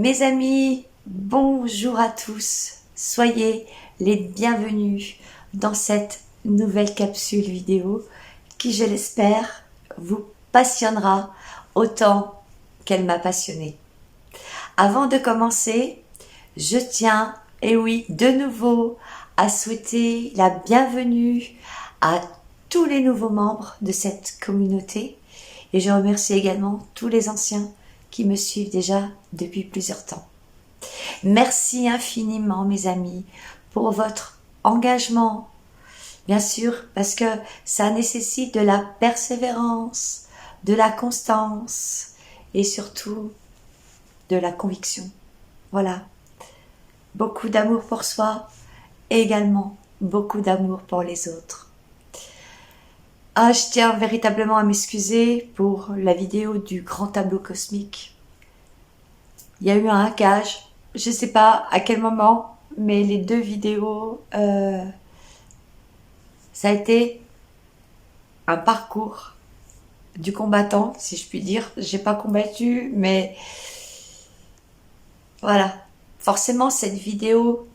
Mes amis, bonjour à tous. Soyez les bienvenus dans cette nouvelle capsule vidéo qui, je l'espère, vous passionnera autant qu'elle m'a passionnée. Avant de commencer, je tiens, et oui, de nouveau, à souhaiter la bienvenue à tous les nouveaux membres de cette communauté et je remercie également tous les anciens qui me suivent déjà depuis plusieurs temps. Merci infiniment mes amis pour votre engagement, bien sûr parce que ça nécessite de la persévérance, de la constance et surtout de la conviction. Voilà, beaucoup d'amour pour soi et également beaucoup d'amour pour les autres. Je tiens véritablement à m'excuser pour la vidéo du grand tableau cosmique. Il y a eu un hackage, je ne sais pas à quel moment, mais les deux vidéos, ça a été un parcours du combattant, si je puis dire. J'ai pas combattu, mais voilà. Forcément, cette vidéo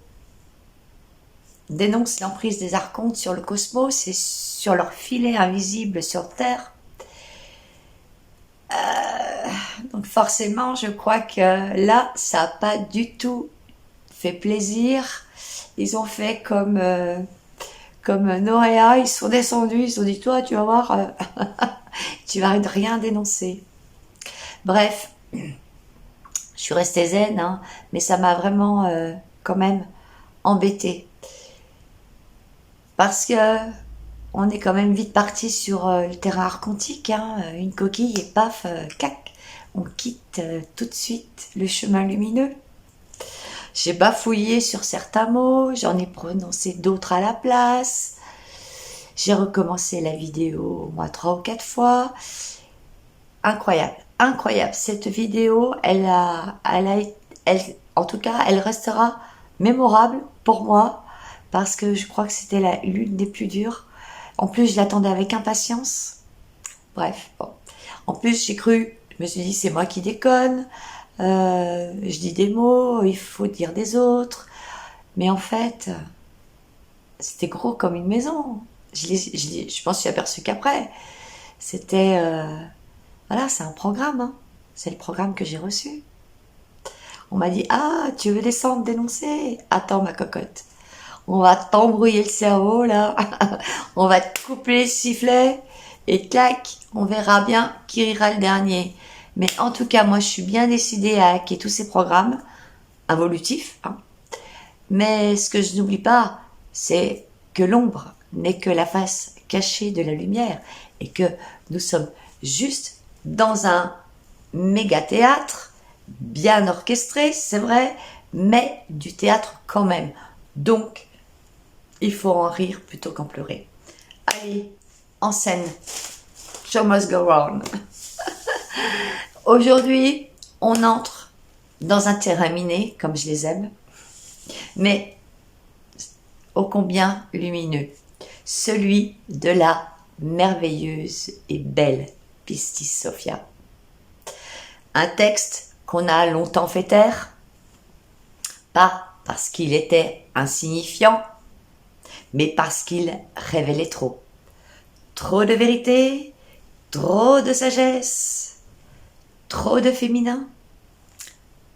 dénonce l'emprise des archontes sur le cosmos et sur leur filet invisible sur Terre. Donc forcément, je crois que là, ça n'a pas du tout fait plaisir. Ils ont fait comme Noéa, ils sont descendus, ils se sont dit, toi, tu vas voir, tu vas rien dénoncer. Bref, je suis restée zen, hein, mais ça m'a vraiment quand même embêtée. Parce que on est quand même vite parti sur le terrain archontique, hein, une coquille et paf, cac, on quitte tout de suite le chemin lumineux. J'ai bafouillé sur certains mots, j'en ai prononcé d'autres à la place. J'ai recommencé la vidéo au moins 3 ou 4 fois. Incroyable, incroyable. Cette vidéo, en tout cas, elle restera mémorable pour moi parce que je crois que c'était l'une des plus dures. En plus, je l'attendais avec impatience. Bref, bon. En plus, je me suis dit, c'est moi qui déconne. Je dis des mots, il faut dire des autres. Mais en fait, c'était gros comme une maison. Je m'en suis aperçue qu'après. C'était... voilà, c'est un programme. Hein. C'est le programme que j'ai reçu. On m'a dit, tu veux descendre, dénoncer? Attends, ma cocotte. On va t'embrouiller le cerveau, là. On va te couper les sifflets. Et clac, on verra bien qui rira le dernier. Mais en tout cas, moi, je suis bien décidée à hacker tous ces programmes involutifs. Hein. Mais ce que je n'oublie pas, c'est que l'ombre n'est que la face cachée de la lumière. Et que nous sommes juste dans un méga théâtre, bien orchestré, c'est vrai, mais du théâtre quand même. Donc, il faut en rire plutôt qu'en pleurer. Allez, en scène. Show must go on. Aujourd'hui, on entre dans un terrain miné, comme je les aime, mais ô combien lumineux. Celui de la merveilleuse et belle Pistis Sophia. Un texte qu'on a longtemps fait taire, pas parce qu'il était insignifiant, mais parce qu'il révélait trop. Trop de vérité, trop de sagesse, trop de féminin,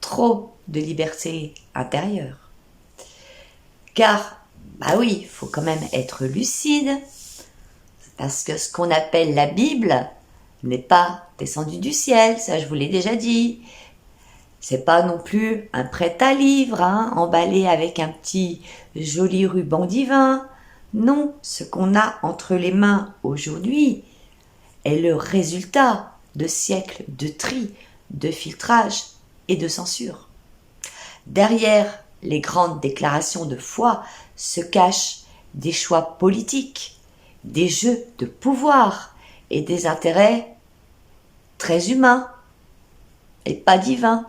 trop de liberté intérieure. Car, bah oui, il faut quand même être lucide, parce que ce qu'on appelle la Bible n'est pas descendu du ciel, ça je vous l'ai déjà dit. C'est pas non plus un prêt à livre, hein, emballé avec un petit joli ruban divin. Non, ce qu'on a entre les mains aujourd'hui est le résultat de siècles de tri, de filtrage et de censure. Derrière les grandes déclarations de foi se cachent des choix politiques, des jeux de pouvoir et des intérêts très humains et pas divins.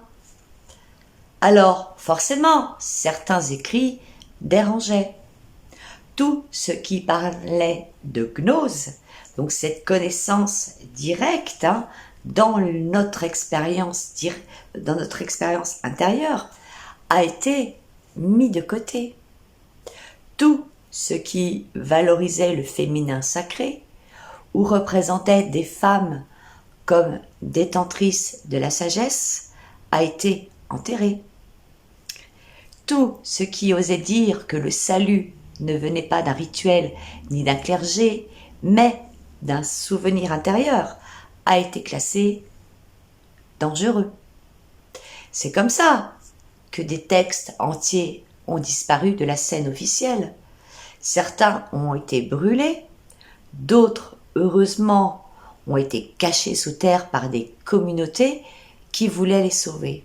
Alors, forcément, certains écrits dérangeaient. Tout ce qui parlait de gnose, donc cette connaissance directe dans notre expérience intérieure, a été mis de côté. Tout ce qui valorisait le féminin sacré ou représentait des femmes comme détentrices de la sagesse a été enterré. Tout ce qui osait dire que le salut ne venait pas d'un rituel ni d'un clergé, mais d'un souvenir intérieur, a été classé dangereux. C'est comme ça que des textes entiers ont disparu de la scène officielle. Certains ont été brûlés, d'autres, heureusement, ont été cachés sous terre par des communautés qui voulaient les sauver.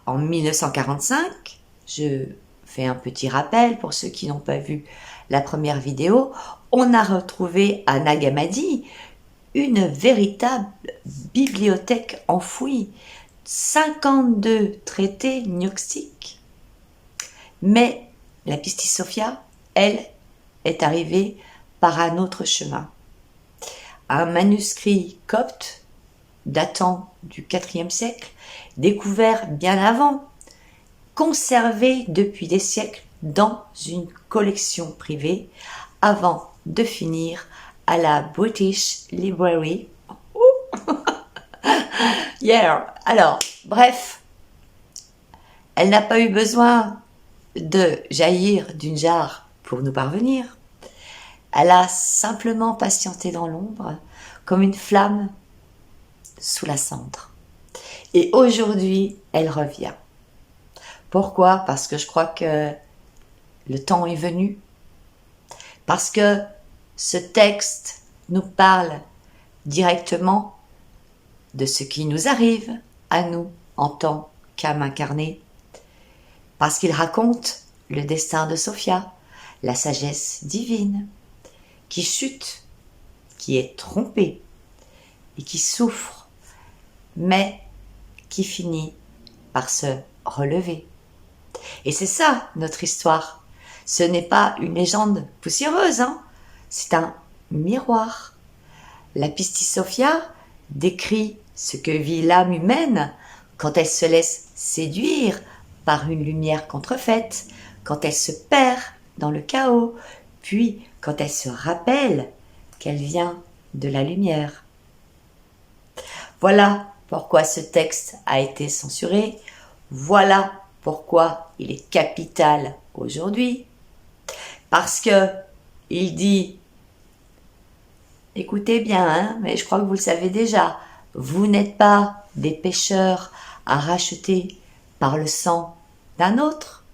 En 1945, je fais un petit rappel pour ceux qui n'ont pas vu la première vidéo, on a retrouvé à Nag Hammadi une véritable bibliothèque enfouie, 52 traités gnostiques. Mais la Pistis Sophia, elle, est arrivée par un autre chemin. Un manuscrit copte datant du IVe siècle, découvert bien avant, conservé depuis des siècles dans une collection privée, avant de finir à la British Library. Yeah. Alors, bref, elle n'a pas eu besoin de jaillir d'une jarre pour nous parvenir. Elle a simplement patienté dans l'ombre, comme une flamme sous la cendre. Et aujourd'hui, elle revient. Pourquoi? Parce que je crois que le temps est venu. Parce que ce texte nous parle directement de ce qui nous arrive à nous en tant qu'âme incarnée. Parce qu'il raconte le destin de Sophia, la sagesse divine, qui chute, qui est trompée et qui souffre, mais qui finit par se relever. Et c'est ça notre histoire. Ce n'est pas une légende poussiéreuse, hein. C'est un miroir. La Pistis Sophia décrit ce que vit l'âme humaine quand elle se laisse séduire par une lumière contrefaite, quand elle se perd dans le chaos, puis quand elle se rappelle qu'elle vient de la lumière. Voilà pourquoi ce texte a été censuré. Voilà pourquoi il est capital aujourd'hui. Parce que il dit, écoutez bien, hein, mais je crois que vous le savez déjà, vous n'êtes pas des pécheurs à racheter par le sang d'un autre.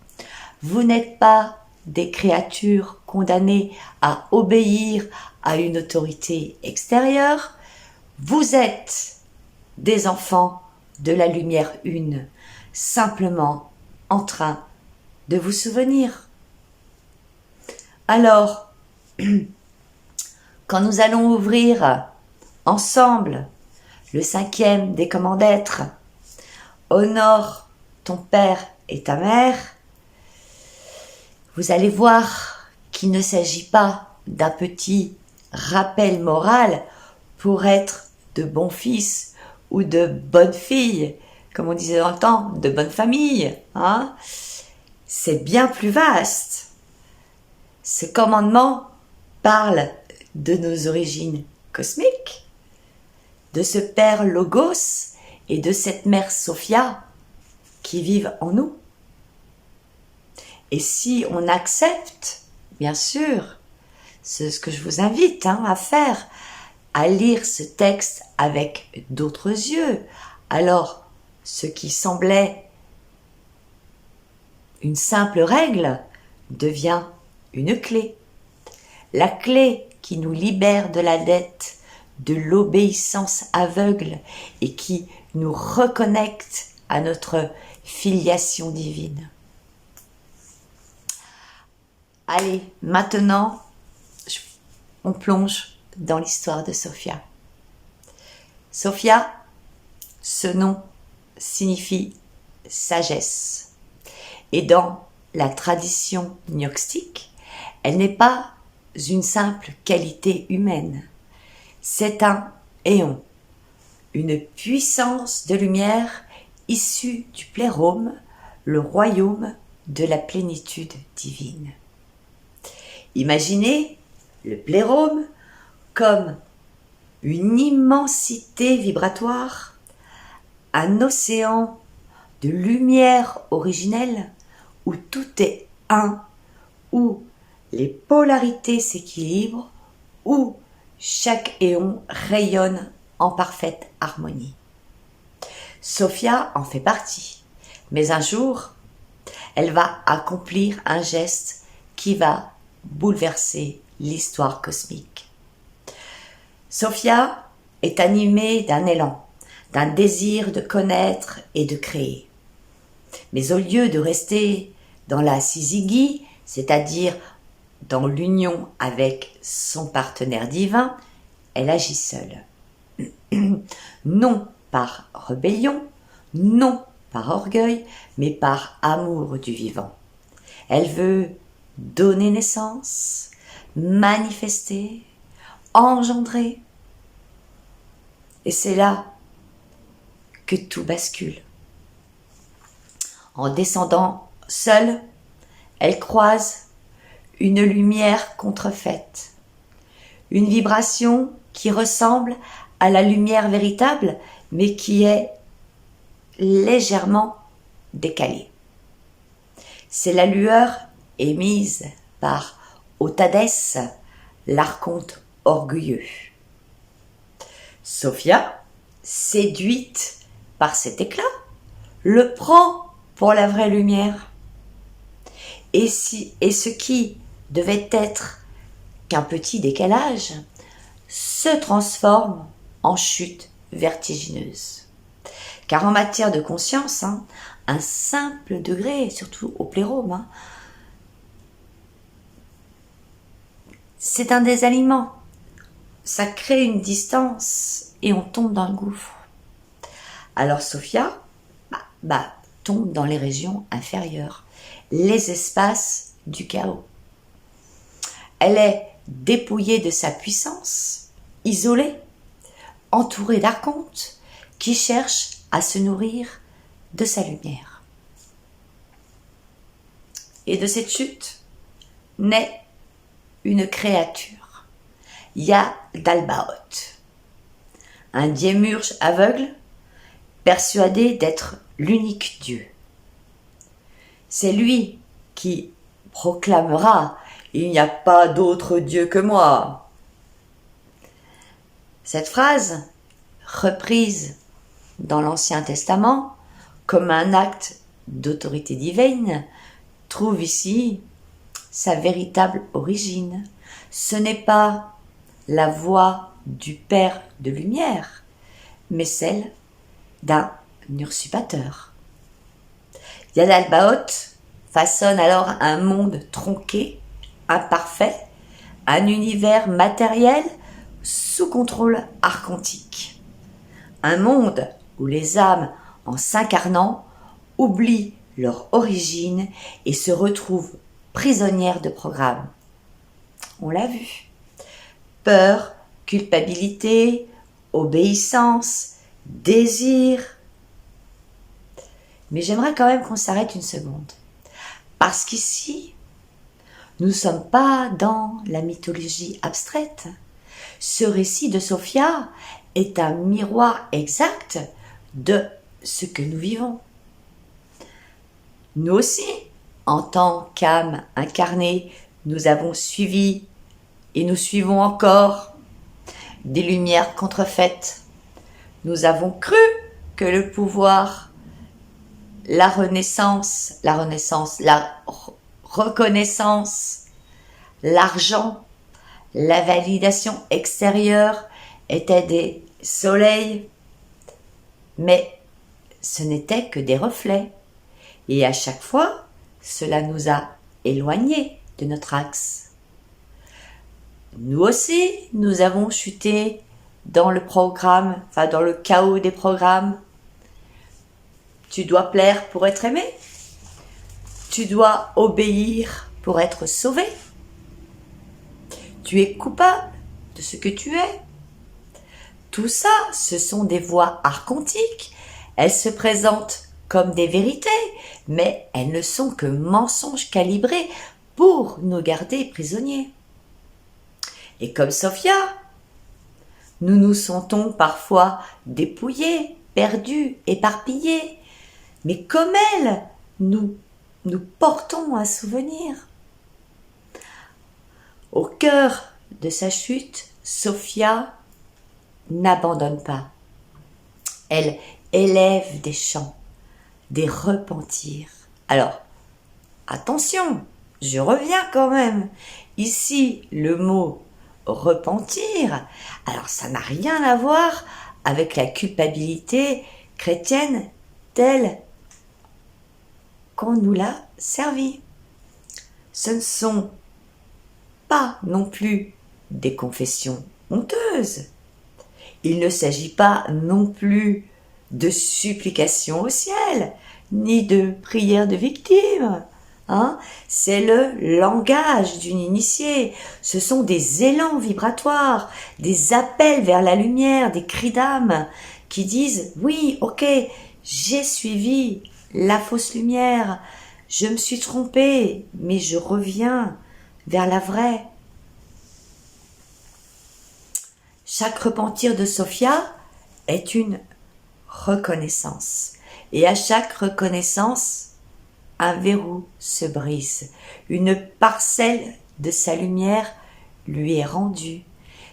Vous n'êtes pas des créatures condamnées à obéir à une autorité extérieure. Vous êtes des enfants de la lumière une, simplement en train de vous souvenir. Alors, quand nous allons ouvrir ensemble le 5e des Comment d'être, honore ton père et ta mère, vous allez voir qu'il ne s'agit pas d'un petit rappel moral pour être de bons fils ou de bonnes filles, comme on disait dans le temps, de bonnes familles, hein. C'est bien plus vaste. Ce commandement parle de nos origines cosmiques, de ce Père Logos et de cette Mère Sophia qui vivent en nous. Et si on accepte, bien sûr, c'est ce que je vous invite à faire, à lire ce texte avec d'autres yeux, alors ce qui semblait une simple règle devient une clé. La clé qui nous libère de la dette, de l'obéissance aveugle et qui nous reconnecte à notre filiation divine. Allez, maintenant, on plonge dans l'histoire de Sophia. Sophia, ce nom signifie sagesse. Et dans la tradition gnostique, elle n'est pas une simple qualité humaine. C'est un éon, une puissance de lumière issue du plérôme, le royaume de la plénitude divine. Imaginez le plérôme comme une immensité vibratoire, un océan de lumière originelle où tout est un, où les polarités s'équilibrent, où chaque éon rayonne en parfaite harmonie. Sophia en fait partie, mais un jour, elle va accomplir un geste qui va bouleverser l'histoire cosmique. Sophia est animée d'un élan, d'un désir de connaître et de créer. Mais au lieu de rester dans la syzygie, c'est-à-dire dans l'union avec son partenaire divin, elle agit seule. Non par rébellion, non par orgueil, mais par amour du vivant. Elle veut donner naissance, manifester, engendrer. Et c'est là que tout bascule. En descendant seule, elle croise une lumière contrefaite, une vibration qui ressemble à la lumière véritable, mais qui est légèrement décalée. C'est la lueur émise par Otadès, l'archonte orgueilleux. Sophia, séduite par cet éclat, le prend pour la vraie lumière. Et ce qui devait être qu'un petit décalage se transforme en chute vertigineuse. Car en matière de conscience, un simple degré, surtout au plérôme, c'est un désalignement. Ça crée une distance et on tombe dans le gouffre. Alors Sophia tombe dans les régions inférieures, les espaces du chaos. Elle est dépouillée de sa puissance, isolée, entourée d'archontes qui cherchent à se nourrir de sa lumière. Et de cette chute naît une créature, Yaldabaoth, un démiurge aveugle, persuadé d'être l'unique Dieu. C'est lui qui proclamera « Il n'y a pas d'autre Dieu que moi ». Cette phrase, reprise dans l'Ancien Testament comme un acte d'autorité divine, trouve ici sa véritable origine. Ce n'est pas la voix du Père de lumière, mais celle d'un usurpateur. Yaldabaoth façonne alors un monde tronqué, imparfait, un univers matériel sous contrôle archontique. Un monde où les âmes, en s'incarnant, oublient leur origine et se retrouvent prisonnières de programmes. On l'a vu. Peur, culpabilité, obéissance, désir. Mais j'aimerais quand même qu'on s'arrête une seconde. Parce qu'ici, nous ne sommes pas dans la mythologie abstraite. Ce récit de Sophia est un miroir exact de ce que nous vivons. Nous aussi, en tant qu'âme incarnée, nous avons suivi et nous suivons encore des lumières contrefaites. Nous avons cru que le pouvoir, la reconnaissance, l'argent, la validation extérieure étaient des soleils, mais ce n'était que des reflets. Et à chaque fois, cela nous a éloignés de notre axe. Nous aussi, nous avons chuté dans le programme, dans le chaos des programmes. Tu dois plaire pour être aimé. Tu dois obéir pour être sauvé. Tu es coupable de ce que tu es. Tout ça, ce sont des voix archontiques. Elles se présentent comme des vérités, mais elles ne sont que mensonges calibrés pour nous garder prisonniers. Et comme Sophia, nous nous sentons parfois dépouillés, perdus, éparpillés. Mais comme elle, nous portons un souvenir. Au cœur de sa chute, Sophia n'abandonne pas. Elle élève des chants, des repentirs. Alors, attention, je reviens quand même. Ici, le mot repentir, alors ça n'a rien à voir avec la culpabilité chrétienne telle qu'on nous l'a servie. Ce ne sont pas non plus des confessions honteuses. Il ne s'agit pas non plus de supplications au ciel, ni de prières de victimes. C'est le langage d'une initiée. Ce sont des élans vibratoires, des appels vers la lumière, des cris d'âme qui disent « Oui, ok, j'ai suivi la fausse lumière, je me suis trompée, mais je reviens vers la vraie. » Chaque repentir de Sophia est une reconnaissance. Et à chaque reconnaissance, un verrou se brise. Une parcelle de sa lumière lui est rendue.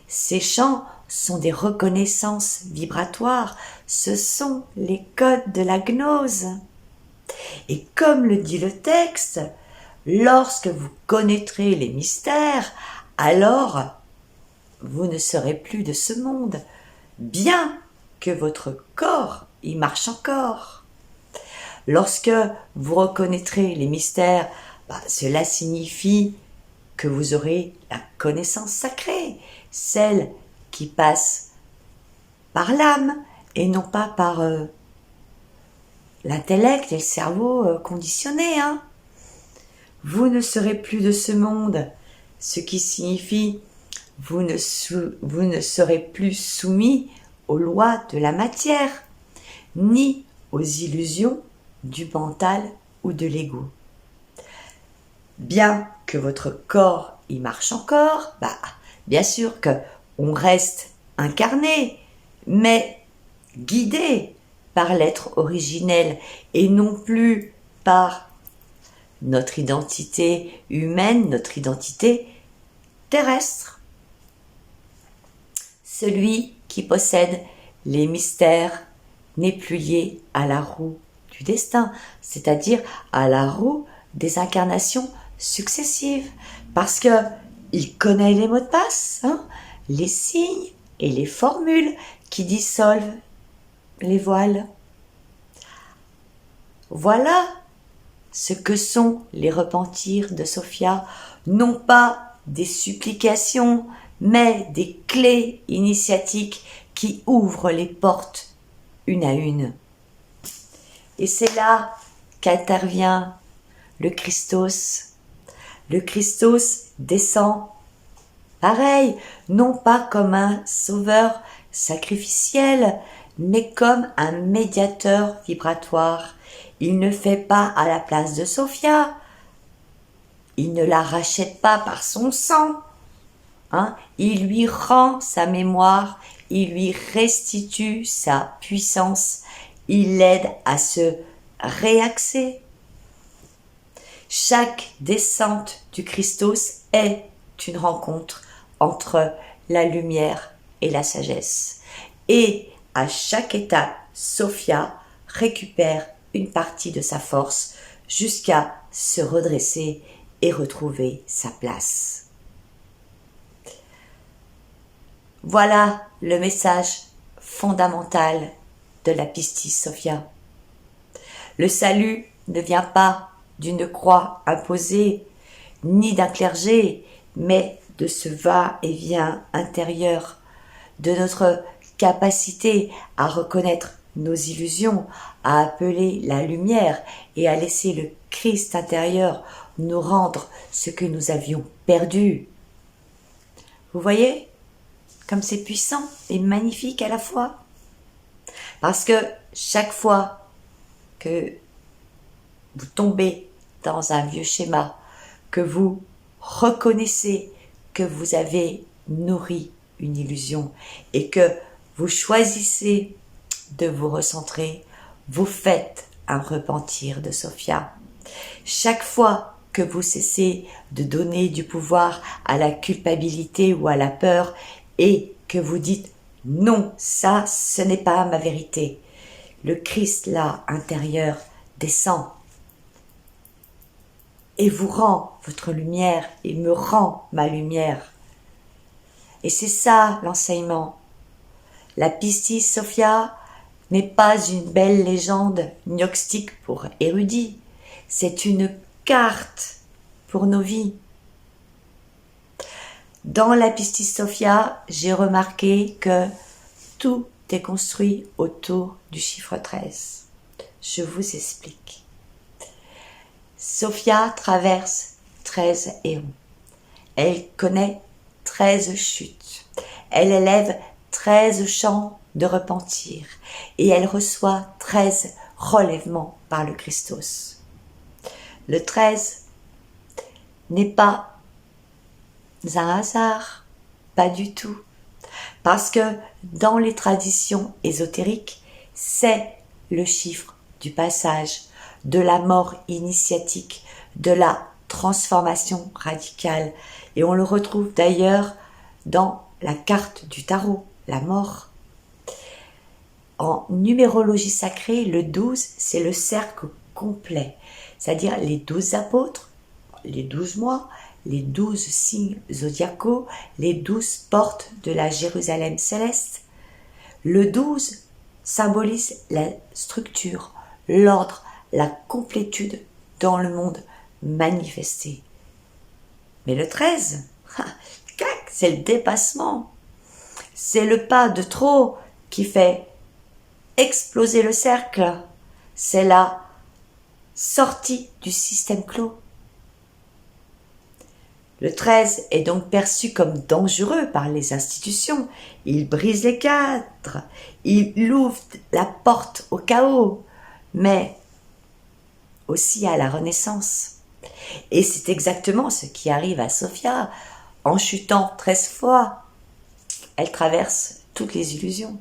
Ces chants sont des reconnaissances vibratoires. Ce sont les codes de la gnose. Et comme le dit le texte, lorsque vous connaîtrez les mystères, alors vous ne serez plus de ce monde, bien que votre corps y marche encore. Lorsque vous reconnaîtrez les mystères, cela signifie que vous aurez la connaissance sacrée, celle qui passe par l'âme et non pas par l'intellect et le cerveau conditionné. Vous ne serez plus de ce monde, ce qui signifie vous ne serez plus soumis aux lois de la matière, ni aux illusions du mental ou de l'ego. Bien que votre corps y marche encore, bien sûr que on reste incarné, mais guidé par l'être originel et non plus par notre identité humaine, notre identité terrestre. Celui qui possède les mystères n'est plus lié à la roue du destin, c'est-à-dire à la roue des incarnations successives, parce que il connaît les mots de passe, les signes et les formules qui dissolvent les voiles. Voilà ce que sont les repentirs de Sophia, non pas des supplications, mais des clés initiatiques qui ouvrent les portes une à une. Et c'est là qu'intervient le Christos. Le Christos descend, pareil, non pas comme un sauveur sacrificiel, mais comme un médiateur vibratoire. Il ne fait pas à la place de Sophia. Il ne la rachète pas par son sang. Il lui rend sa mémoire, il lui restitue sa puissance, il l'aide à se réaxer. Chaque descente du Christos est une rencontre entre la lumière et la sagesse. Et à chaque étape, Sophia récupère une partie de sa force jusqu'à se redresser et retrouver sa place. Voilà le message fondamental de la Pistis Sophia. Le salut ne vient pas d'une croix imposée, ni d'un clergé, mais de ce va-et-vient intérieur, de notre capacité à reconnaître nos illusions, à appeler la lumière et à laisser le Christ intérieur nous rendre ce que nous avions perdu. Vous voyez ? comme c'est puissant et magnifique à la fois. Parce que chaque fois que vous tombez dans un vieux schéma, que vous reconnaissez que vous avez nourri une illusion et que vous choisissez de vous recentrer, vous faites un repentir de Sophia. Chaque fois que vous cessez de donner du pouvoir à la culpabilité ou à la peur et que vous dites non, ça, ce n'est pas ma vérité, le Christ là intérieur descend et vous rend votre lumière et me rend ma lumière. Et c'est ça l'enseignement. La Pistis Sophia n'est pas une belle légende gnostique pour érudits, c'est une carte pour nos vies. Dans la Pistis Sophia, j'ai remarqué que tout est construit autour du chiffre 13. Je vous explique. Sophia traverse 13 éons. Elle connaît 13 chutes. Elle élève 13 chants de repentir et elle reçoit 13 relèvements par le Christos. Le 13 n'est pas un hasard, pas du tout, parce que dans les traditions ésotériques, c'est le chiffre du passage, de la mort initiatique, de la transformation radicale. Et on le retrouve d'ailleurs dans la carte du tarot, la mort. En numérologie sacrée, le 12, c'est le cercle complet, c'est-à-dire les 12 apôtres, les 12 mois, les 12 signes zodiacaux, les 12 portes de la Jérusalem céleste. Le 12 symbolise la structure, l'ordre, la complétude dans le monde manifesté. Mais le 13, c'est le dépassement. C'est le pas de trop qui fait exploser le cercle. C'est la sortie du système clos. Le 13 est donc perçu comme dangereux par les institutions. Il brise les cadres, il ouvre la porte au chaos, mais aussi à la renaissance. Et c'est exactement ce qui arrive à Sophia. En chutant 13 fois, elle traverse toutes les illusions.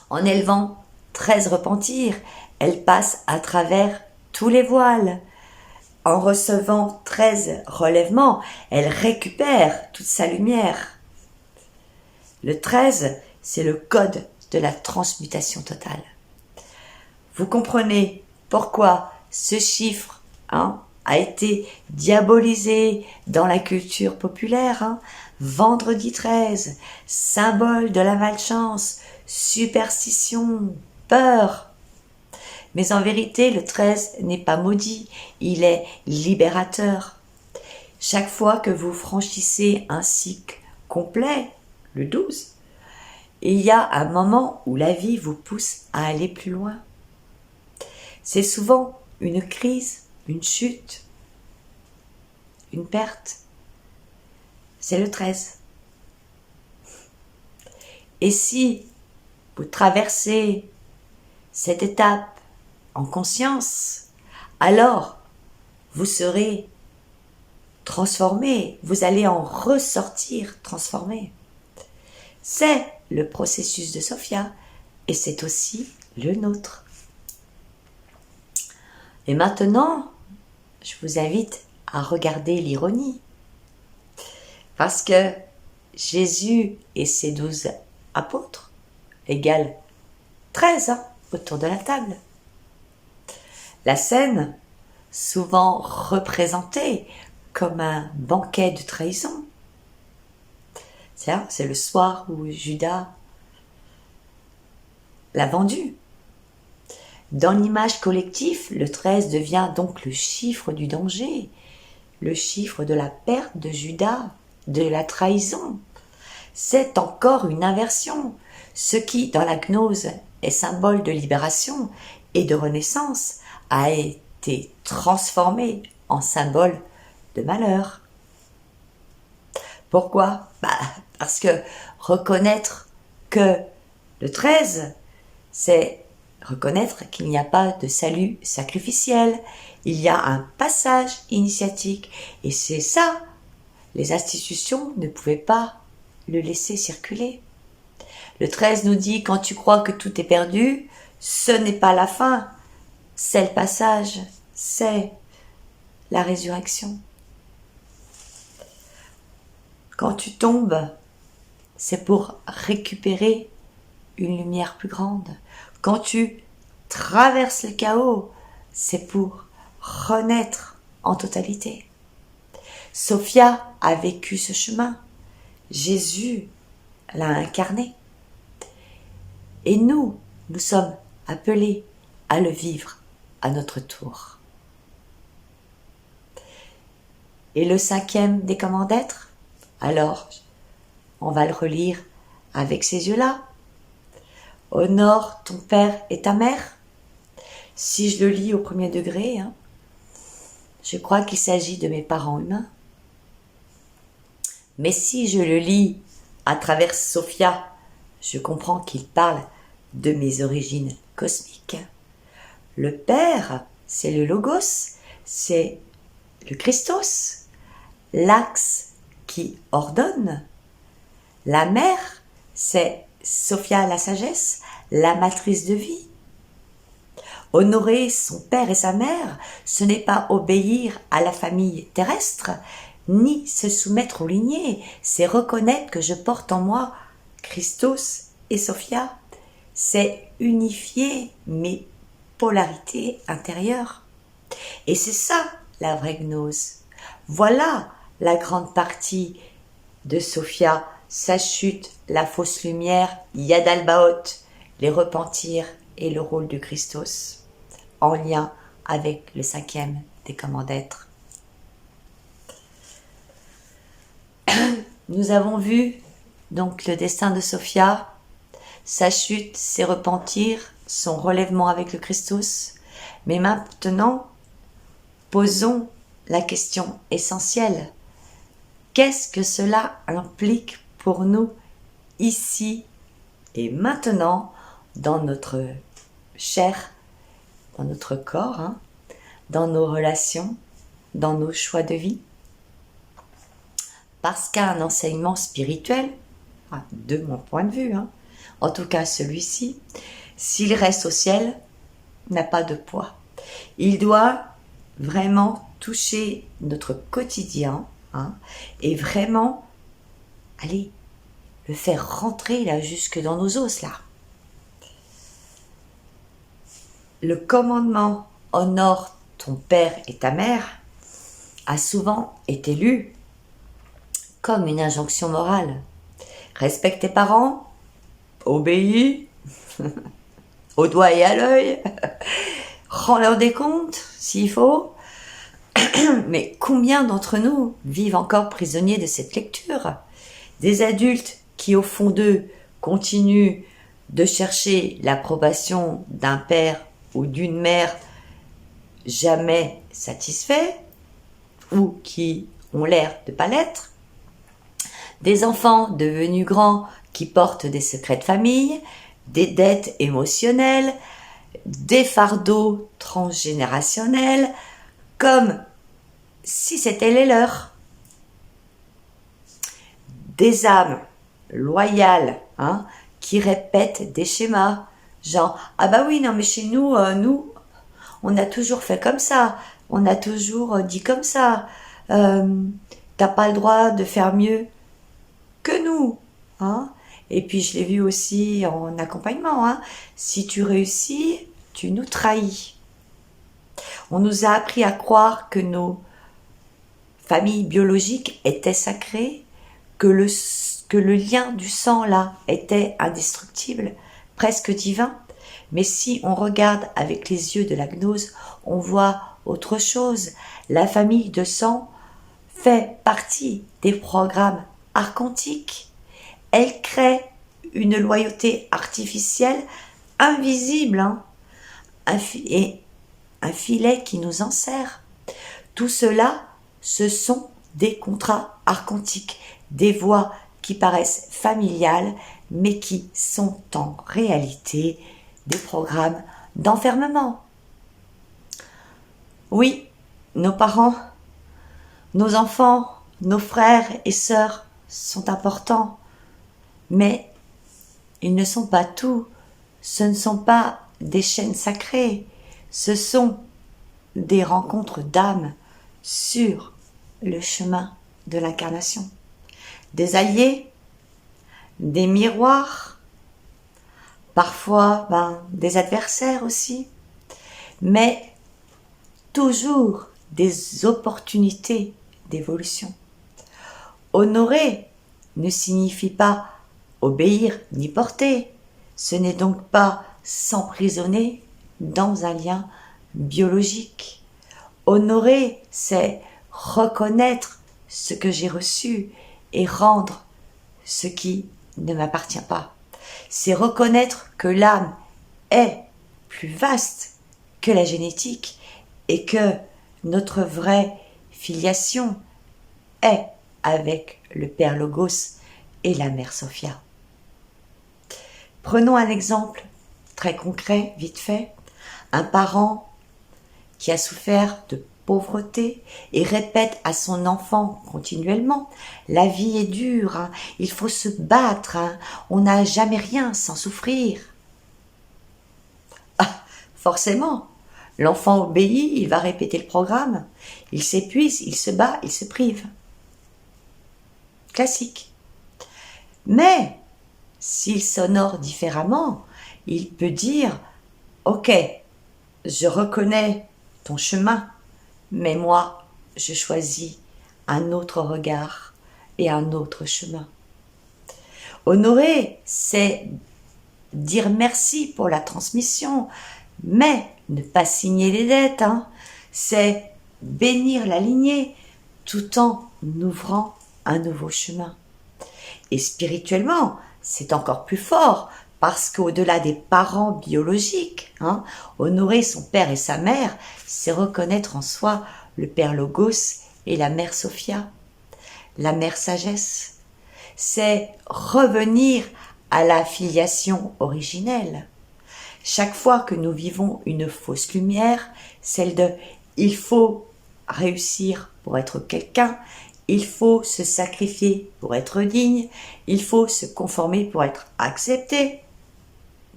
En élevant 13 repentirs, elle passe à travers tous les voiles. En recevant 13 relèvements, elle récupère toute sa lumière. Le 13, c'est le code de la transmutation totale. Vous comprenez pourquoi ce chiffre a été diabolisé dans la culture populaire. Vendredi 13, symbole de la malchance, superstition, peur. Mais en vérité, le 13 n'est pas maudit, il est libérateur. Chaque fois que vous franchissez un cycle complet, le 12, il y a un moment où la vie vous pousse à aller plus loin. C'est souvent une crise, une chute, une perte. C'est le 13. Et si vous traversez cette étape en conscience, alors vous serez transformé, vous allez en ressortir transformé. C'est le processus de Sophia et c'est aussi le nôtre. Et maintenant, je vous invite à regarder l'ironie. Parce que Jésus et ses 12 apôtres égale 13 autour de la table. La scène, souvent représentée comme un banquet de trahison. C'est le soir où Judas l'a vendu. Dans l'image collective, le 13 devient donc le chiffre du danger, le chiffre de la perte de Judas, de la trahison. C'est encore une inversion. Ce qui, dans la gnose, est symbole de libération et de renaissance, a été transformé en symbole de malheur. Pourquoi? Parce que reconnaître que le 13, c'est reconnaître qu'il n'y a pas de salut sacrificiel, il y a un passage initiatique. Et c'est ça, les institutions ne pouvaient pas le laisser circuler. Le 13 nous dit, quand tu crois que tout est perdu, ce n'est pas la fin, c'est le passage, c'est la résurrection. Quand tu tombes, c'est pour récupérer une lumière plus grande. Quand tu traverses le chaos, c'est pour renaître en totalité. Sophia a vécu ce chemin. Jésus l'a incarné. Et nous sommes appelés à le vivre à notre tour. Et le 5e des commandements d'être, alors on va le relire avec ces yeux-là. Honore ton père et ta mère. Si je le lis au premier degré, je crois qu'il s'agit de mes parents humains. Mais si je le lis à travers Sophia, je comprends qu'il parle de mes origines cosmiques. Le Père, c'est le Logos, c'est le Christos, l'axe qui ordonne. La Mère, c'est Sophia la sagesse, la matrice de vie. Honorer son père et sa mère, ce n'est pas obéir à la famille terrestre, ni se soumettre aux lignées, c'est reconnaître que je porte en moi Christos et Sophia. C'est unifier mes polarités intérieures. Et c'est ça la vraie gnose. Voilà la grande partie de Sophia, sa chute, la fausse lumière, Yad al-Baoth, les repentirs et le rôle de Christos, en lien avec le 5e des commandements d'être. Nous avons vu donc le destin de Sophia, sa chute, ses repentirs, son relèvement avec le Christos. Mais maintenant, posons la question essentielle. Qu'est-ce que cela implique pour nous ici et maintenant dans notre chair, dans notre corps, dans nos relations, dans nos choix de vie? Parce qu'un enseignement spirituel, de mon point de vue, en tout cas celui-ci, s'il reste au ciel, n'a pas de poids. Il doit vraiment toucher notre quotidien et vraiment, le faire rentrer là jusque dans nos os là. Le commandement « Honore ton père et ta mère » a souvent été lu comme une injonction morale. Respecte tes parents, obéis, au doigt et à l'œil, rends-leur des comptes s'il faut. Mais combien d'entre nous vivent encore prisonniers de cette lecture? Des adultes qui, au fond d'eux, continuent de chercher l'approbation d'un père ou d'une mère jamais satisfaits ou qui ont l'air de ne pas l'être. Des enfants devenus grands qui portent des secrets de famille, des dettes émotionnelles, des fardeaux transgénérationnels, comme si c'était les leurs. Des âmes loyales qui répètent des schémas, genre « Ah bah oui, non mais chez nous, on a toujours fait comme ça, on a toujours dit comme ça, t'as pas le droit de faire mieux que nous. » Et puis je l'ai vu aussi en accompagnement, si tu réussis, tu nous trahis. On nous a appris à croire que nos familles biologiques étaient sacrées, que le lien du sang là était indestructible, presque divin. Mais si on regarde avec les yeux de la gnose, on voit autre chose. La famille de sang fait partie des programmes archontiques. Elle crée une loyauté artificielle, invisible, et un filet qui nous enserre. Tout cela, ce sont des contrats archontiques, des voix qui paraissent familiales, mais qui sont en réalité des programmes d'enfermement. Oui, nos parents, nos enfants, nos frères et sœurs sont importants, mais ils ne sont pas tout. Ce ne sont pas des chaînes sacrées, ce sont des rencontres d'âmes sur le chemin de l'incarnation. Des alliés, des miroirs, parfois des adversaires aussi, mais toujours des opportunités d'évolution. Honorer ne signifie pas obéir ni porter. Ce n'est donc pas s'emprisonner dans un lien biologique. Honorer, c'est reconnaître ce que j'ai reçu et rendre ce qui ne m'appartient pas. C'est reconnaître que l'âme est plus vaste que la génétique et que notre vraie filiation est avec le Père Logos et la Mère Sophia. Prenons un exemple très concret, vite fait. Un parent qui a souffert de pauvreté et répète à son enfant continuellement: la vie est dure, hein, il faut se battre, hein, on n'a jamais rien sans souffrir. Ah, forcément, l'enfant obéit, il va répéter le programme, il s'épuise, il se bat, il se prive. Classique. Mais s'il s'honore différemment, il peut dire: ok, je reconnais ton chemin, mais moi, je choisis un autre regard et un autre chemin. Honorer, c'est dire merci pour la transmission, mais ne pas signer les dettes, hein. C'est bénir la lignée tout en ouvrant un nouveau chemin. Et spirituellement, c'est encore plus fort, parce qu'au-delà des parents biologiques, hein, honorer son père et sa mère, c'est reconnaître en soi le Père Logos et la Mère Sophia, la Mère Sagesse. C'est revenir à la filiation originelle. Chaque fois que nous vivons une fausse lumière, celle de « il faut réussir pour être quelqu'un », il faut se sacrifier pour être digne, il faut se conformer pour être accepté.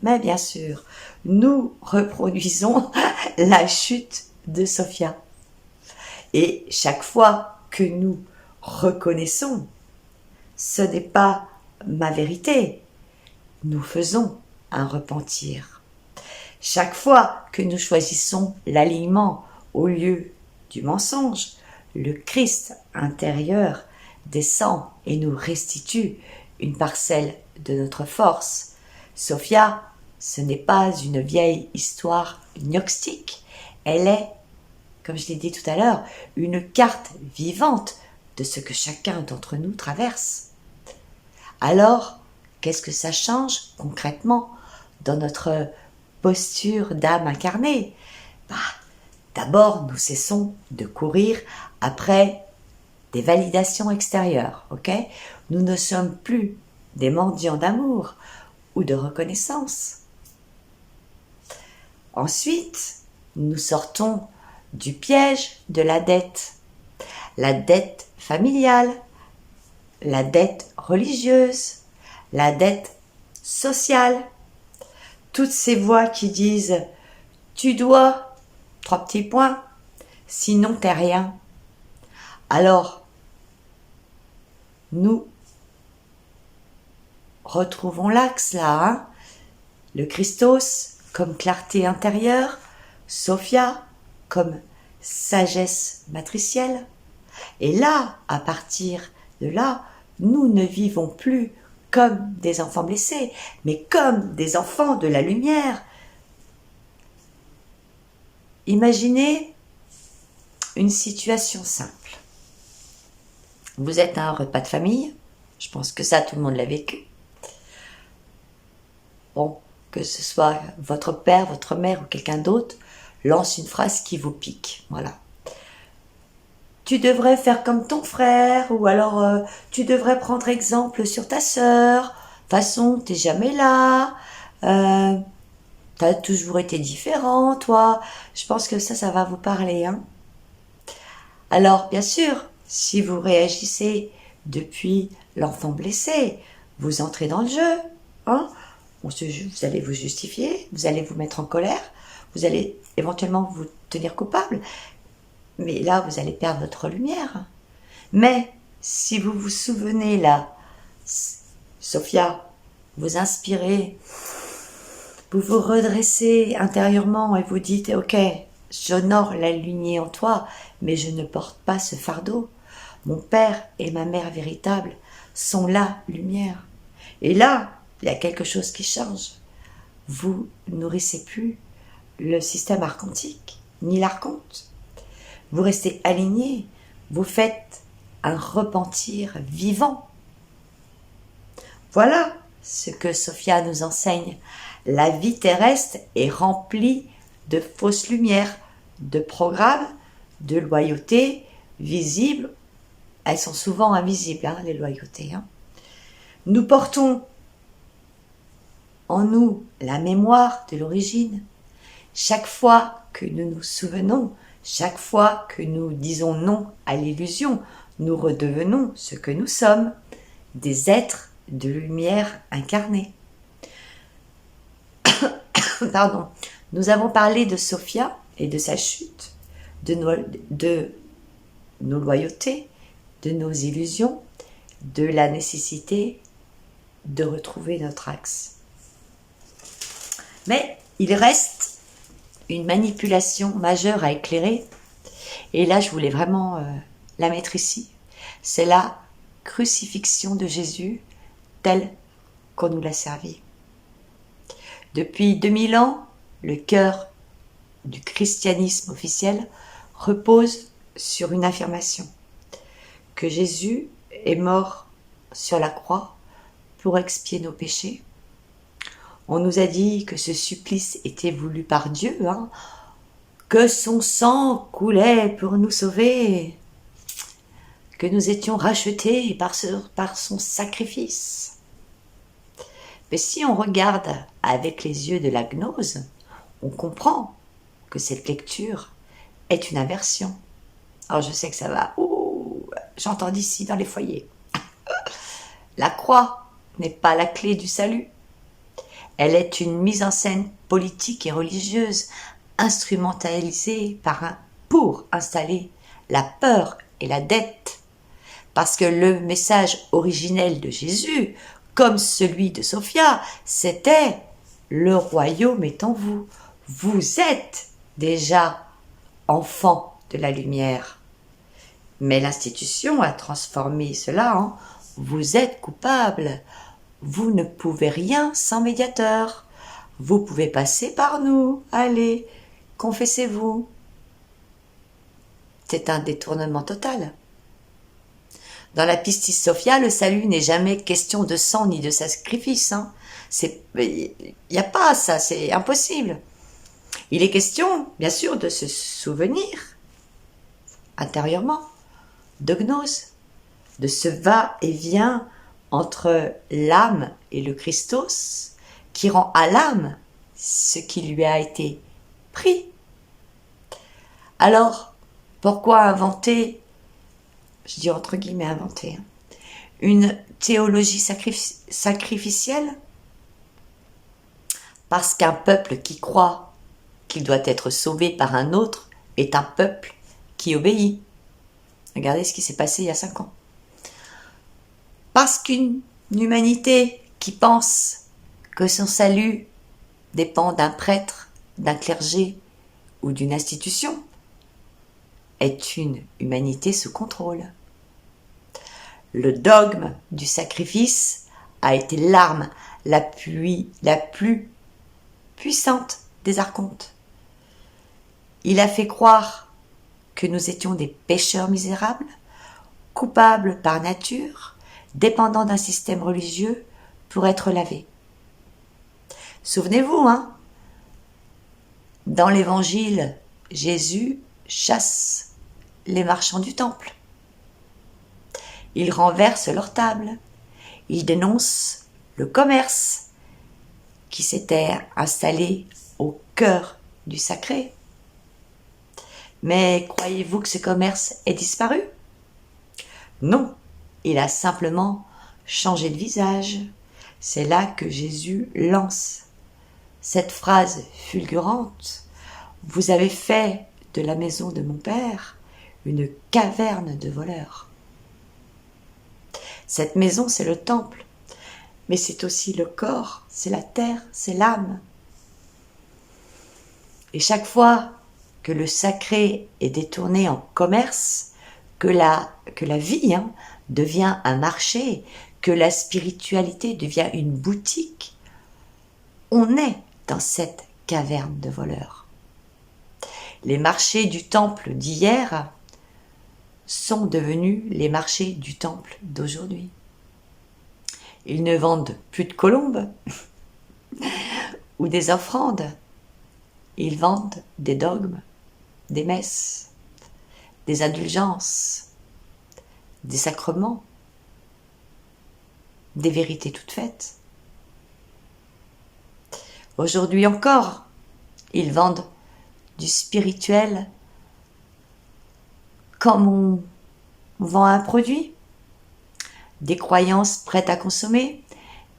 Mais bien sûr, nous reproduisons la chute de Sophia. Et chaque fois que nous reconnaissons, ce n'est pas ma vérité, nous faisons un repentir. Chaque fois que nous choisissons l'alignement au lieu du mensonge, le Christ intérieur descend et nous restitue une parcelle de notre force. Sophia, ce n'est pas une vieille histoire gnostique, elle est, comme je l'ai dit tout à l'heure, une carte vivante de ce que chacun d'entre nous traverse. Alors, qu'est-ce que ça change concrètement dans notre posture d'âme incarnée? D'abord, nous cessons de courir après des validations extérieures, ok? Nous ne sommes plus des mendiants d'amour ou de reconnaissance. Ensuite, nous sortons du piège de la dette familiale, la dette religieuse, la dette sociale. Toutes ces voix qui disent « tu dois », 3 petits points, sinon t'es rien. Alors, nous retrouvons l'axe là, hein? Le Christos comme clarté intérieure, Sophia comme sagesse matricielle. Et là, à partir de là, nous ne vivons plus comme des enfants blessés, mais comme des enfants de la lumière. Imaginez une situation simple. Vous êtes à un repas de famille, je pense que ça, tout le monde l'a vécu. Bon, que ce soit votre père, votre mère ou quelqu'un d'autre, lance une phrase qui vous pique, voilà. tu devrais faire comme ton frère, ou alors tu devrais prendre exemple sur ta sœur. De toute façon, t'es jamais là. Euh, T'as toujours été différent, toi. Je pense que ça va vous parler, hein. Alors, bien sûr, si vous réagissez depuis l'enfant blessé, vous entrez dans le jeu, hein. Vous allez vous justifier, vous allez vous mettre en colère, vous allez éventuellement vous tenir coupable, mais là, vous allez perdre votre lumière. Mais si vous vous souvenez là, Sophia, vous inspirez, vous vous redressez intérieurement et vous dites, ok, j'honore la lignée en toi, mais je ne porte pas ce fardeau. Mon père et ma mère véritable sont la lumière. Et là, il y a quelque chose qui change. Vous nourrissez plus le système archontique, ni l'archonte. Vous restez aligné, vous faites un repentir vivant. Voilà ce que Sophia nous enseigne. La vie terrestre est remplie de fausses lumières, de programmes, de loyauté visibles. Elles sont souvent invisibles, hein, les loyautés. Hein. Nous portons en nous la mémoire de l'origine. Chaque fois que nous nous souvenons, chaque fois que nous disons non à l'illusion, nous redevenons ce que nous sommes, des êtres de lumière incarnés. Pardon. Nous avons parlé de Sophia et de sa chute, de nos loyautés, de nos illusions, de la nécessité de retrouver notre axe. Mais il reste une manipulation majeure à éclairer, et là je voulais vraiment la mettre ici. C'est la crucifixion de Jésus telle qu'on nous l'a servi. Depuis 2000 ans, le cœur du christianisme officiel repose sur une affirmation, que Jésus est mort sur la croix pour expier nos péchés. On nous a dit que ce supplice était voulu par Dieu, hein, que son sang coulait pour nous sauver, que nous étions rachetés par son sacrifice. Mais si on regarde avec les yeux de la gnose, on comprend que cette lecture est une inversion. Alors je sais que ça va, j'entends d'ici dans les foyers. La croix n'est pas la clé du salut. Elle est une mise en scène politique et religieuse instrumentalisée pour installer la peur et la dette. Parce que le message originel de Jésus, comme celui de Sophia, c'était « Le royaume est en vous. Vous êtes déjà enfants de la lumière. » Mais l'institution a transformé cela en « Vous êtes coupable. Vous ne pouvez rien sans médiateur. Vous pouvez passer par nous. Allez, confessez-vous. » C'est un détournement total. Dans la pistis Sophia, le salut n'est jamais question de sang ni de sacrifice. Hein. Il n'y a pas ça, c'est impossible. Il est question, bien sûr, de se souvenir intérieurement de gnose, de ce va-et-vient entre l'âme et le Christos, qui rend à l'âme ce qui lui a été pris. Alors, pourquoi inventer, je dis entre guillemets inventer, une théologie sacrificielle? Parce qu'un peuple qui croit qu'il doit être sauvé par un autre est un peuple qui obéit. Regardez ce qui s'est passé il y a 5 ans. Parce qu'une humanité qui pense que son salut dépend d'un prêtre, d'un clergé ou d'une institution est une humanité sous contrôle. Le dogme du sacrifice a été l'arme la plus puissante des archontes. Il a fait croire que nous étions des pécheurs misérables, coupables par nature, dépendants d'un système religieux pour être lavés. Souvenez-vous, hein, dans l'évangile, Jésus chasse les marchands du temple. Il renverse leur table. Il dénonce le commerce qui s'était installé au cœur du sacré. Mais croyez-vous que ce commerce ait disparu? Non, il a simplement changé de visage. C'est là que Jésus lance cette phrase fulgurante. Vous avez fait de la maison de mon Père une caverne de voleurs. Cette maison, c'est le temple, mais c'est aussi le corps, c'est la terre, c'est l'âme. Et chaque fois que le sacré est détourné en commerce, que la vie devient un marché, que la spiritualité devient une boutique, on est dans cette caverne de voleurs. Les marchés du temple d'hier sont devenus les marchés du temple d'aujourd'hui. Ils ne vendent plus de colombes ou des offrandes. Ils vendent des dogmes, des messes, des indulgences, des sacrements, des vérités toutes faites. Aujourd'hui encore, ils vendent du spirituel comme on vend un produit, des croyances prêtes à consommer,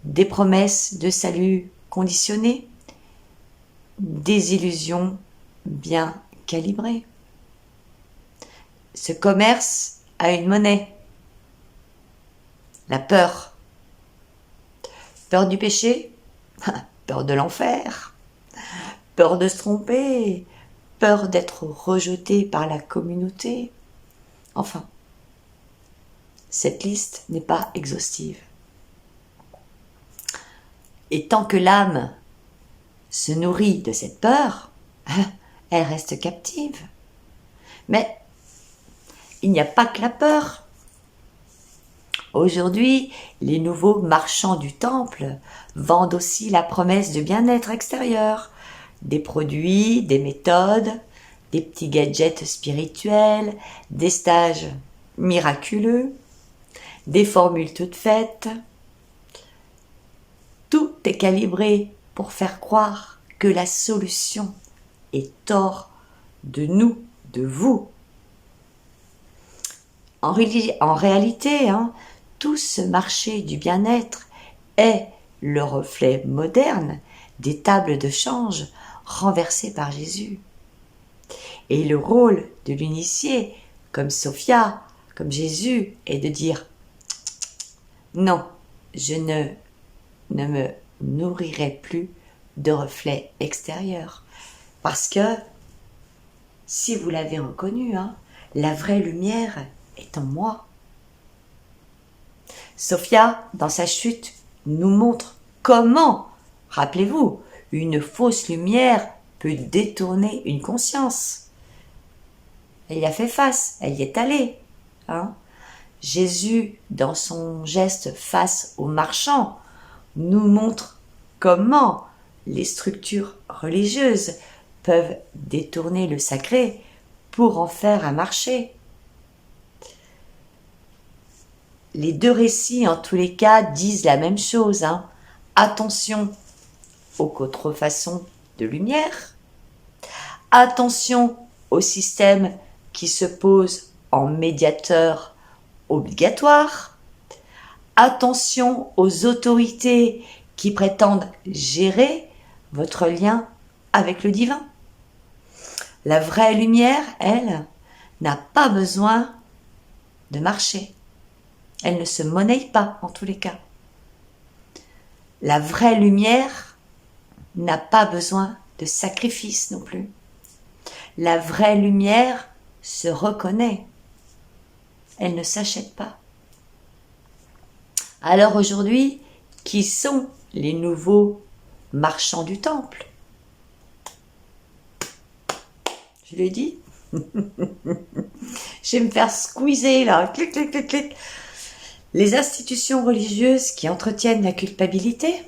des promesses de salut conditionnées, des illusions bien calibrées. Ce commerce a une monnaie, la peur. Peur du péché, peur de l'enfer, peur de se tromper, peur d'être rejeté par la communauté. Enfin, cette liste n'est pas exhaustive. Et tant que l'âme se nourrit de cette peur, elle reste captive. Mais il n'y a pas que la peur. Aujourd'hui, les nouveaux marchands du temple vendent aussi la promesse de bien-être extérieur, des produits, des méthodes, des petits gadgets spirituels, des stages miraculeux, des formules toutes faites. Tout est calibré pour faire croire que la solution est hors de nous, de vous. En réalité, tout ce marché du bien-être est le reflet moderne des tables de change renversées par Jésus. Et le rôle de l'initié, comme Sophia, comme Jésus, est de dire « Non, je ne me nourrirai plus de reflets extérieurs. » Parce que, si vous l'avez reconnu, la vraie lumière est en moi. Sophia, dans sa chute, nous montre comment, rappelez-vous, une fausse lumière peut détourner une conscience. Elle y a fait face, elle y est allée. Jésus, dans son geste face aux marchands, nous montre comment les structures religieuses peuvent détourner le sacré pour en faire un marché. Les deux récits, en tous les cas, disent la même chose. Attention aux contrefaçons de lumière. Attention au système qui se pose en médiateur obligatoire. Attention aux autorités qui prétendent gérer votre lien avec le divin. La vraie lumière, elle, n'a pas besoin de marcher. Elle ne se monnaie pas, en tous les cas. La vraie lumière n'a pas besoin de sacrifice non plus. La vraie lumière se reconnaît. Elle ne s'achète pas. Alors aujourd'hui, qui sont les nouveaux marchands du temple? Je l'ai dit. Je vais me faire squeezer là. Clic, clic, clic, clic. Les institutions religieuses qui entretiennent la culpabilité,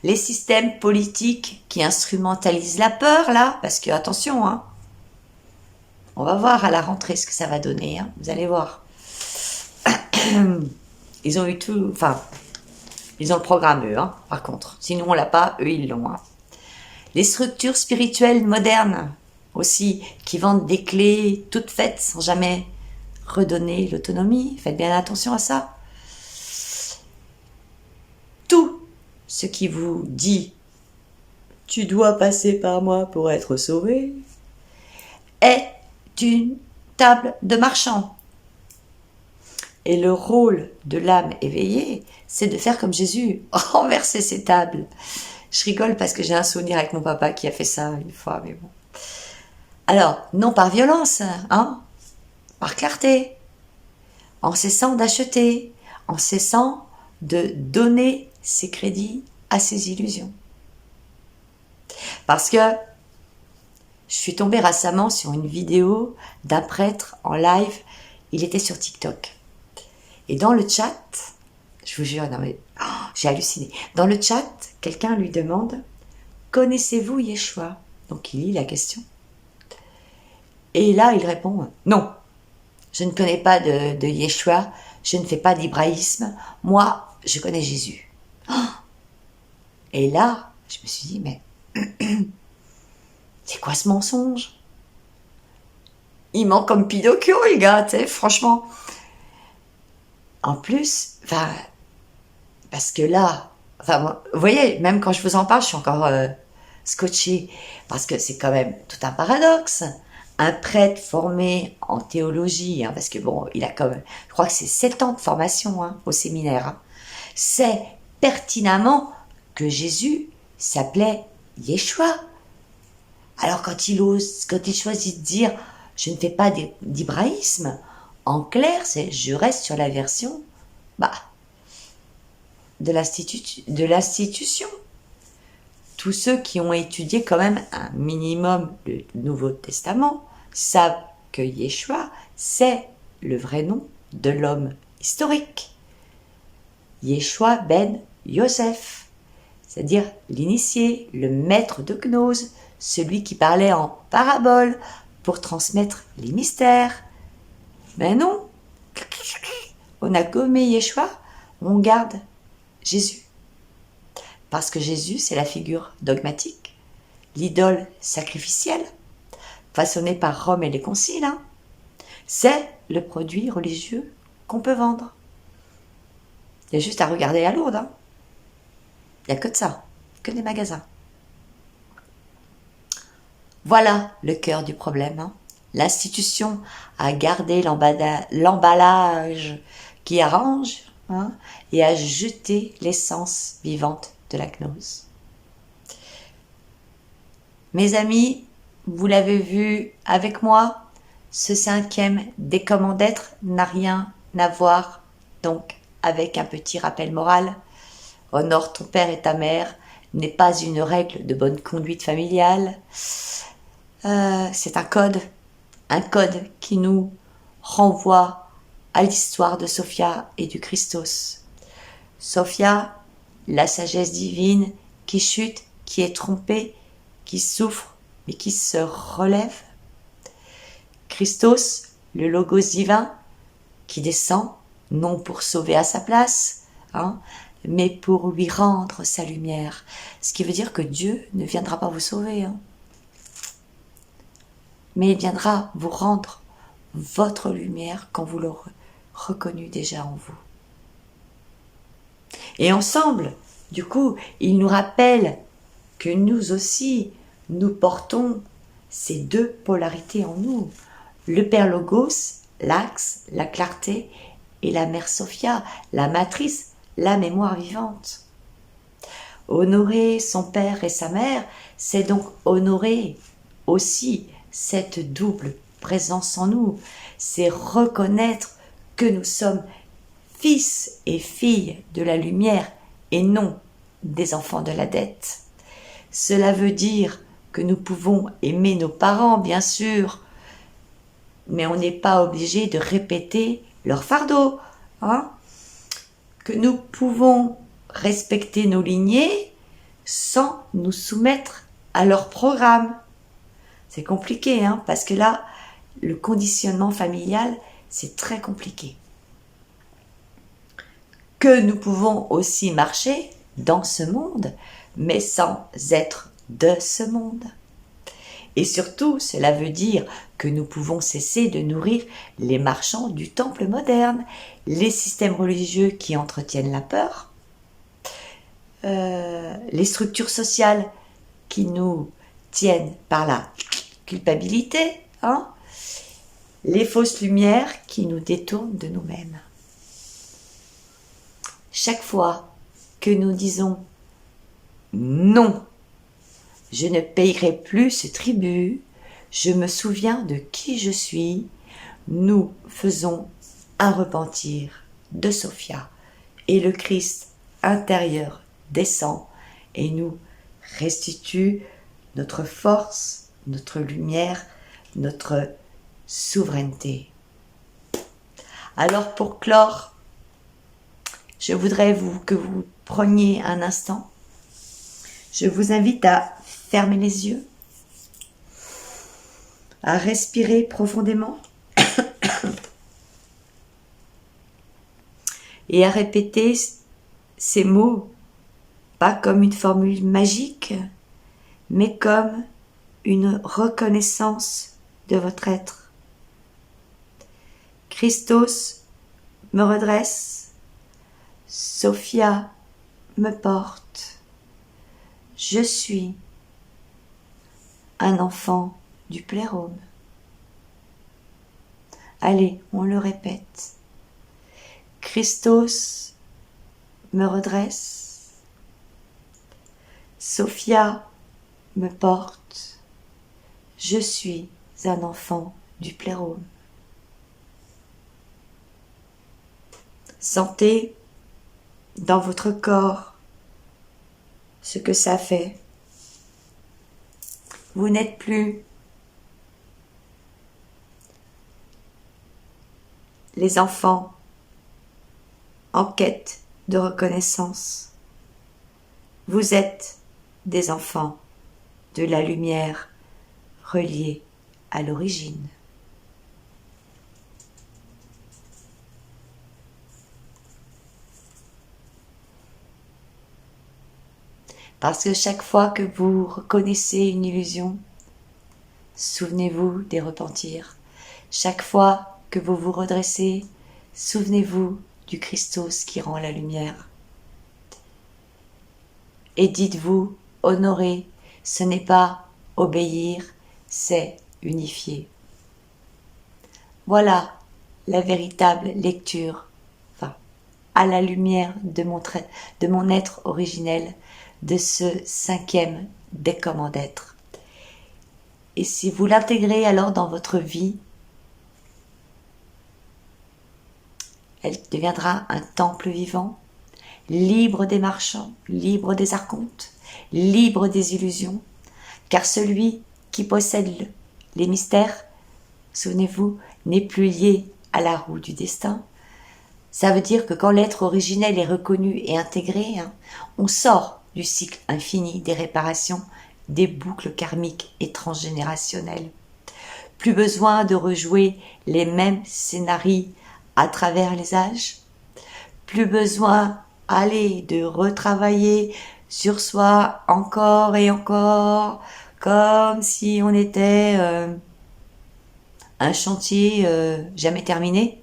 les systèmes politiques qui instrumentalisent la peur, là, parce que, attention, On va voir à la rentrée ce que ça va donner, hein. Vous allez voir. Ils ont eu tout, enfin, ils ont le programme eux, hein, par contre. Si nous on l'a pas, eux ils l'ont. Hein. Les structures spirituelles modernes aussi, qui vendent des clés toutes faites sans jamais redonner l'autonomie. Faites bien attention à ça. Tout ce qui vous dit « tu dois passer par moi pour être sauvé » est une table de marchand. Et le rôle de l'âme éveillée, c'est de faire comme Jésus, renverser ses tables. Je rigole parce que j'ai un souvenir avec mon papa qui a fait ça une fois, mais bon. Alors, non par violence, hein, par clarté, en cessant d'acheter, en cessant de donner ses crédits à ses illusions. Parce que je suis tombée récemment sur une vidéo d'un prêtre en live, il était sur TikTok. Et dans le chat, je vous jure, non mais, j'ai halluciné. Dans le chat, quelqu'un lui demande « Connaissez-vous Yeshua ?» Donc il lit la question. Et là, il répond « Non, je ne connais pas de Yeshua, je ne fais pas d'hébraïsme, moi, je connais Jésus. » Et là, je me suis dit « Mais c'est quoi ce mensonge ?» Il ment comme Pinocchio, le gars, tu sais, franchement. En plus, enfin, parce que là, enfin, vous voyez, même quand je vous en parle, je suis encore scotchée, parce que c'est quand même tout un paradoxe. Un prêtre formé en théologie, hein, parce que bon, il a quand même, je crois que c'est 7 ans de formation hein, au séminaire, hein, sait pertinemment que Jésus s'appelait Yeshua. Alors quand il choisit de dire « je ne fais pas d'hébraïsme », en clair, c'est « je reste sur la version de l'institution ». Tous ceux qui ont étudié quand même un minimum le Nouveau Testament savent que Yeshua, c'est le vrai nom de l'homme historique. Yeshua ben Yosef, c'est-à-dire l'initié, le maître de gnose, celui qui parlait en parabole pour transmettre les mystères. Mais non, on a gommé Yeshua, on garde Jésus. Parce que Jésus, c'est la figure dogmatique, l'idole sacrificielle, façonnée par Rome et les conciles. Hein. C'est le produit religieux qu'on peut vendre. Il y a juste à regarder à Lourdes. Hein. Il n'y a que de ça, que des magasins. Voilà le cœur du problème. Hein. L'institution a gardé l'emballage qui arrange hein, et a jeté l'essence vivante de la gnose. Mes amis, vous l'avez vu avec moi, ce 5e des comment d'être n'a rien à voir donc avec un petit rappel moral. Honore ton père et ta mère n'est pas une règle de bonne conduite familiale. C'est un code qui nous renvoie à l'histoire de Sophia et du Christos. Sophia, la sagesse divine qui chute, qui est trompée, qui souffre, mais qui se relève. Christos, le logos divin, qui descend, non pour sauver à sa place, hein, mais pour lui rendre sa lumière. Ce qui veut dire que Dieu ne viendra pas vous sauver, hein, mais il viendra vous rendre votre lumière quand vous l'aurez reconnue déjà en vous. Et ensemble, du coup, il nous rappelle que nous aussi, nous portons ces deux polarités en nous. Le Père Logos, l'axe, la clarté, et la Mère Sophia, la matrice, la mémoire vivante. Honorer son père et sa mère, c'est donc honorer aussi cette double présence en nous. C'est reconnaître que nous sommes fils et filles de la lumière et non des enfants de la dette. Cela veut dire que nous pouvons aimer nos parents, bien sûr, mais on n'est pas obligé de répéter leur fardeau. Hein, que nous pouvons respecter nos lignées sans nous soumettre à leur programme. C'est compliqué, hein, parce que là, le conditionnement familial, c'est très compliqué. Que nous pouvons aussi marcher dans ce monde, mais sans être de ce monde. Et surtout, cela veut dire que nous pouvons cesser de nourrir les marchands du temple moderne, les systèmes religieux qui entretiennent la peur, les structures sociales qui nous tiennent par la culpabilité, les fausses lumières qui nous détournent de nous-mêmes. Chaque fois que nous disons « non », je ne payerai plus ce tribut, je me souviens de qui je suis, nous faisons un repentir de Sophia et le Christ intérieur descend et nous restitue notre force, notre lumière, notre souveraineté. Alors pour clore, je voudrais que vous preniez un instant. Je vous invite à fermer les yeux, à respirer profondément et à répéter ces mots, pas comme une formule magique, mais comme une reconnaissance de votre être. Christos me redresse, Sophia me porte, je suis un enfant du plérôme. Allez, on le répète. Christos me redresse, Sophia me porte, je suis un enfant du plérôme. Sentez dans votre corps ce que ça fait. Vous n'êtes plus les enfants en quête de reconnaissance. Vous êtes des enfants de la lumière reliés à l'origine. Parce que chaque fois que vous reconnaissez une illusion, souvenez-vous des repentirs. Chaque fois que vous vous redressez, souvenez-vous du Christos qui rend la lumière. Et dites-vous, honorer, ce n'est pas obéir, c'est unifier. Voilà la véritable lecture, à la lumière de mon être originel, de ce 5e des commandes d'être. Et si vous l'intégrez alors dans votre vie, elle deviendra un temple vivant, libre des marchands, libre des archontes, libre des illusions, car celui qui possède les mystères, souvenez-vous, n'est plus lié à la roue du destin. Ça veut dire que quand l'être originel est reconnu et intégré, on sort du cycle infini des réparations, des boucles karmiques et transgénérationnelles. Plus besoin de rejouer les mêmes scénarios à travers les âges. Plus besoin, de retravailler sur soi encore et encore, comme si on était un chantier jamais terminé.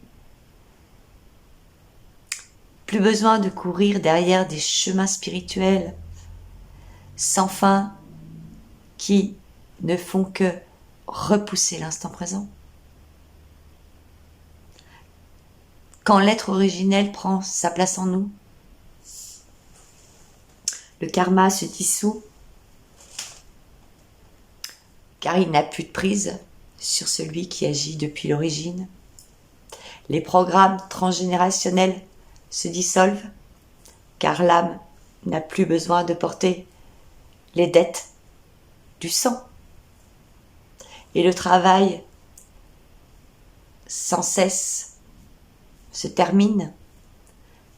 Plus besoin de courir derrière des chemins spirituels sans fin qui ne font que repousser l'instant présent. Quand l'être originel prend sa place en nous, le karma se dissout car il n'a plus de prise sur celui qui agit depuis l'origine. Les programmes transgénérationnels se dissolvent car l'âme n'a plus besoin de porter les dettes du sang. Et le travail sans cesse se termine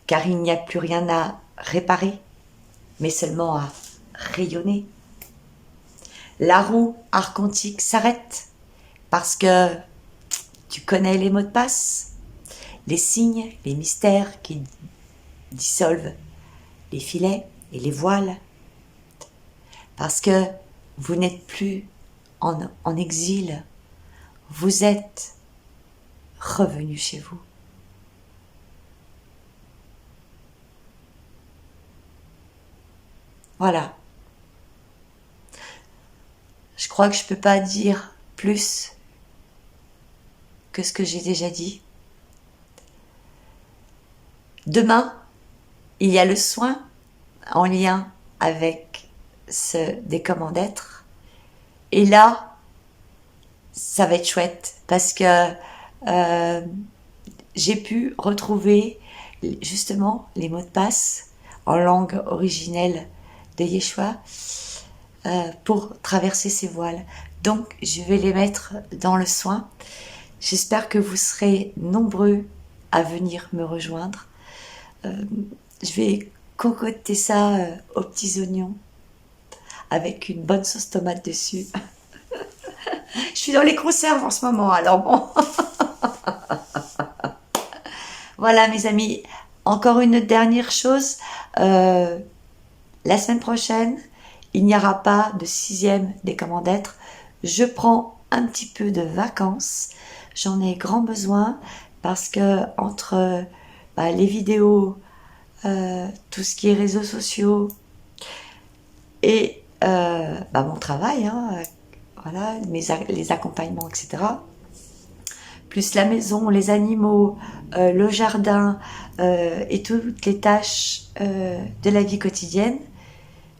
car il n'y a plus rien à réparer mais seulement à rayonner. La roue archontique s'arrête parce que Tu connais les mots de passe, les signes, les mystères qui dissolvent les filets et les voiles. Parce que vous n'êtes plus en exil, vous êtes revenu chez vous. Voilà. Je crois que je ne peux pas dire plus que ce que j'ai déjà dit. Demain, il y a le soin en lien avec ce des comment d'être. Et là, ça va être chouette parce que j'ai pu retrouver justement les mots de passe en langue originelle de Yeshua pour traverser ces voiles. Donc, je vais les mettre dans le soin. J'espère que vous serez nombreux à venir me rejoindre. Je vais concocter ça aux petits oignons avec une bonne sauce tomate dessus. Je suis dans les conserves en ce moment, alors bon. Voilà mes amis, encore une dernière chose. La semaine prochaine, il n'y aura pas de 6e des comment d'être. Je prends un petit peu de vacances. J'en ai grand besoin parce que entre les vidéos, tout ce qui est réseaux sociaux et mon travail, voilà, les accompagnements, etc. Plus la maison, les animaux, le jardin et toutes les tâches de la vie quotidienne,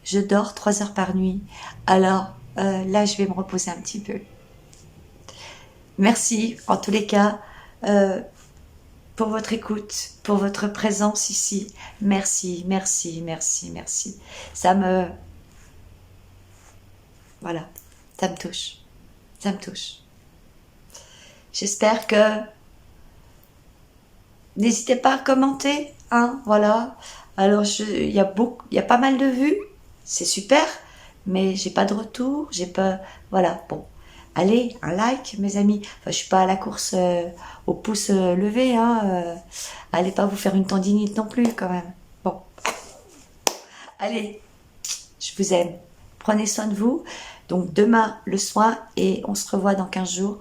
je dors 3 heures par nuit. Alors là, je vais me reposer un petit peu. Merci en tous les cas pour votre écoute, pour votre présence ici. Merci, merci, merci, merci. Voilà, ça me touche. Ça me touche. J'espère que... N'hésitez pas à commenter, voilà. Alors, il y a pas mal de vues, c'est super, mais j'ai pas de retour, j'ai pas... Voilà, bon. Allez, un like, mes amis. Enfin, je suis pas à la course au pouce levé, allez pas vous faire une tendinite non plus, quand même. Bon. Allez, je vous aime. Prenez soin de vous. Donc, demain, le soin, et on se revoit dans 15 jours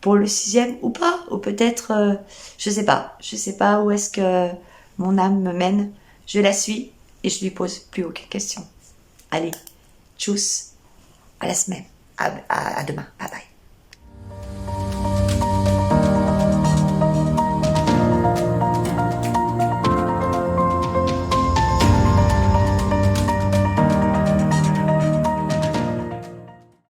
pour le 6e ou pas, ou peut-être, je sais pas où est-ce que mon âme me mène. Je la suis et je lui pose plus aucune question. Allez, tchuss, à la semaine, à demain, bye bye.